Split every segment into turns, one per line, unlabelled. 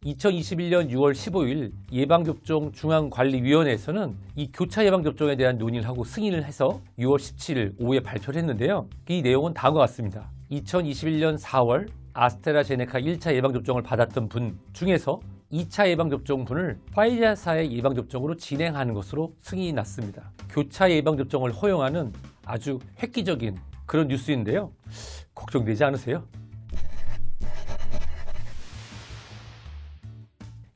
2021년 6월 15일 예방접종 중앙관리위원회에서는 이 교차 예방접종에 대한 논의를 하고 승인을 해서 6월 17일 오후에 발표를 했는데요. 이 내용은 다음과 같습니다. 2021년 4월 아스트라제네카 1차 예방접종을 받았던 분 중에서 2차 예방접종분을 화이자사의 예방접종으로 진행하는 것으로 승인이 났습니다. 교차 예방접종을 허용하는 아주 획기적인 그런 뉴스인데요. 걱정되지 않으세요?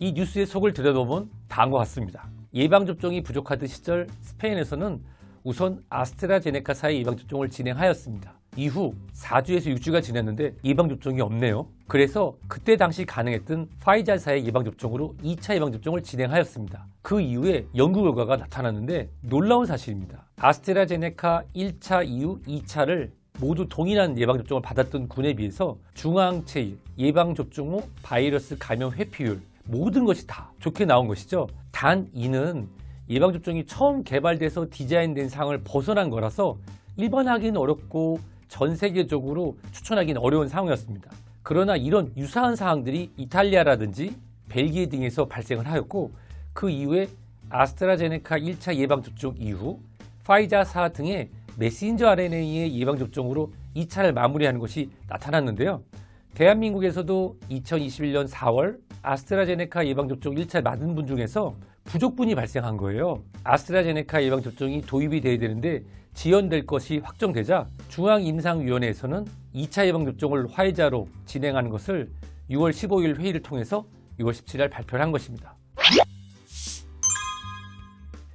이 뉴스의 속을 들여다보면 다음과 같습니다. 예방접종이 부족하던 시절 스페인에서는 우선 아스트라제네카사의 예방접종을 진행하였습니다. 이후 4주에서 6주가 지났는데 예방접종이 없네요. 그래서 그때 당시 가능했던 화이자사의 예방접종으로 2차 예방접종을 진행하였습니다. 그 이후에 연구 결과가 나타났는데 놀라운 사실입니다. 아스트라제네카 1차 이후 2차를 모두 동일한 예방접종을 받았던 군에 비해서 중앙체일, 예방접종 후 바이러스 감염 회피율 모든 것이 다 좋게 나온 것이죠. 단 이는 예방접종이 처음 개발돼서 디자인된 상황을 벗어난 거라서 일반하기는 어렵고 전 세계적으로 추천하기는 어려운 상황이었습니다. 그러나 이런 유사한 사항들이 이탈리아라든지 벨기에 등에서 발생을 하였고 그 이후에 아스트라제네카 1차 예방접종 이후 화이자사 등의 메신저 RNA의 예방접종으로 2차를 마무리하는 것이 나타났는데요. 대한민국에서도 2021년 4월 아스트라제네카 예방접종 1차 맞은 분 중에서 부족분이 발생한 거예요. 아스트라제네카 예방접종이 도입이 돼야 되는데 지연될 것이 확정되자 중앙임상위원회에서는 2차 예방접종을 화이자로 진행하는 것을 6월 15일 회의를 통해서 6월 17일 발표를 한 것입니다.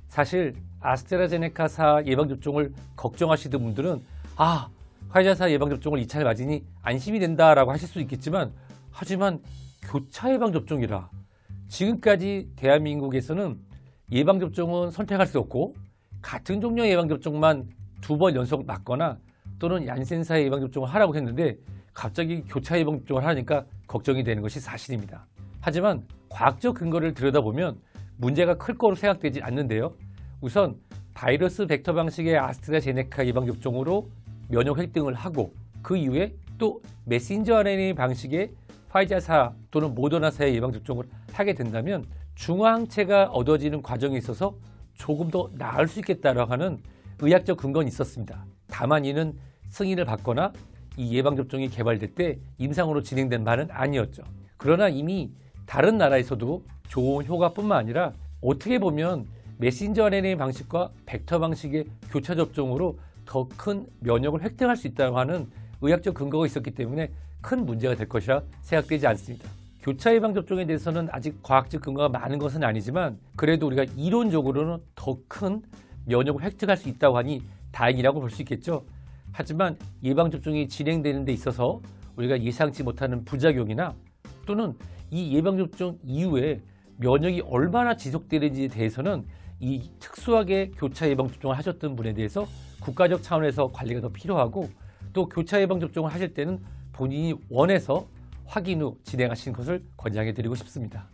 사실 아스트라제네카사 예방접종을 걱정하시던 분들은 화이자사 예방접종을 2차를 맞으니 안심이 된다라고 하실 수 있겠지만 하지만 교차 예방접종이라 지금까지 대한민국에서는 예방접종은 선택할 수 없고 같은 종류의 예방접종만 2번 연속 맞거나 또는 얀센사의 예방접종을 하라고 했는데 갑자기 교차 예방접종을 하니까 걱정이 되는 것이 사실입니다. 하지만 과학적 근거를 들여다보면 문제가 클 거로 생각되지 않는데요. 우선 바이러스 벡터 방식의 아스트라제네카 예방접종으로 면역 획득을 하고 그 이후에 또 메신저 RNA 방식의 화이자사 또는 모더나사의 예방접종을 하게 된다면 중화항체가 얻어지는 과정에 있어서 조금 더 나을 수 있겠다라고 하는 의학적 근거는 있었습니다. 다만 이는 승인을 받거나 이 예방접종이 개발될 때 임상으로 진행된 바는 아니었죠. 그러나 이미 다른 나라에서도 좋은 효과뿐만 아니라 어떻게 보면 메신저 RNA 방식과 벡터 방식의 교차 접종으로 더 큰 면역을 획득할 수 있다고 하는 의학적 근거가 있었기 때문에 큰 문제가 될 것이라 생각되지 않습니다. 교차 예방접종에 대해서는 아직 과학적 근거가 많은 것은 아니지만 그래도 우리가 이론적으로는 더 큰 면역을 획득할 수 있다고 하니 다행이라고 볼 수 있겠죠. 하지만 예방접종이 진행되는 데 있어서 우리가 예상치 못하는 부작용이나 또는 이 예방접종 이후에 면역이 얼마나 지속되는지에 대해서는 이 특수하게 교차 예방접종을 하셨던 분에 대해서 국가적 차원에서 관리가 더 필요하고 또 교차 예방접종을 하실 때는 본인이 원해서 확인 후 진행하시는 것을 권장해 드리고 싶습니다.